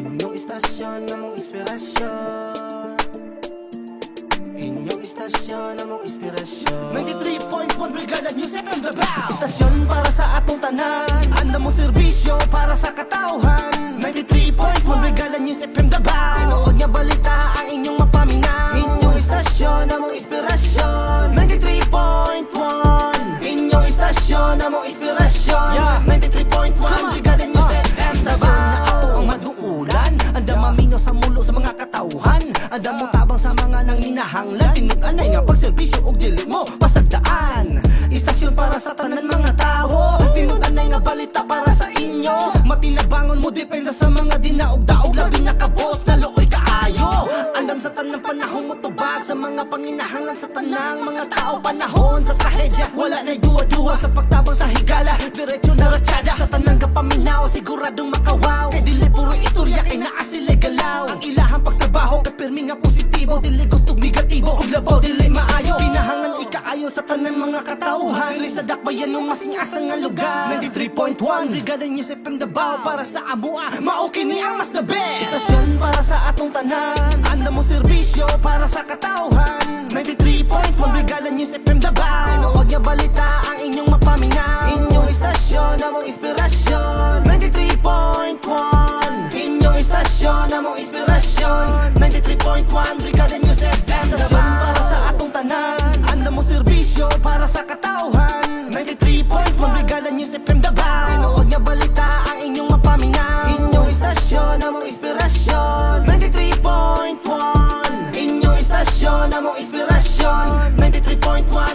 Inyong istasyon na mong inspirasyon. Inyong istasyon na mong inspirasyon. 93.1 Brigada News FM Davao. Istasyon para sa atong tanan. Andam mo serbisyo para sa katawhan. 93.1 Brigada News FM Davao. Tinuod nga balita ang inyong mapaminaw. Inyong istasyon na mong inspirasyon. 93.1 Inyong istasyon na mong inspirasyon. 93.1 Brigada News FM Davao. Ang maduulan, andam mamino sa mulo sa mga katawhan. Andam mo tabang sa mga nang hinahanglan. Tinud-anay nga pagserbisyo og dili mo pasagdaan. Istasyon para sa tanan mga tao. Tinud-anay nga balita para sa inyo. Matinabangon mo depensa sa mga dinaog-daog. Labi na kabos na looy kaayo. Andam sa tanang panahon mo tubag. Sa mga panginahanglan sa tanang mga tao. Panahon sa trahedya, wala na'y duwa-duwa. Sa pagtabang sa higala, diretso na ratsyada. Sa tanang kapaminaw, siguradong makawaw. Kay dili puro istorya, kay naa sila galaw. Ang ilahang pagtrabaho, kay pirmi nga positibo. Dili gustong negatibo, ug labaw dili maayo. Pinahangan ikaayo sa tanan mga katauhan. Dili sa dakbayan ng masing-asang nga lugar. 93.1 Brigada News FM Davao. Para sa amua, maokini ang mas the best. Istasyon para sa atong tanan. Andam mo serbisyo para sa katauhan. 93.1 Brigada News FM Davao. Tinuod nga balita ang inyong mapaminaw. Inyong istasyon na mong inspirasyon. 93.1 Inyong istasyon na mong inspirasyon. 93.1 Brigada News FM Davao. Para sa atong tanan. Andam mo serbisyo para sa katauhan. 93.1 Brigada News FM Davao. Tinuod nga balita ang inyong mapaminaw. Inyong istasyon na mong inspirasyon. 93.1 Inyong istasyon na mong inspirasyon. 93.1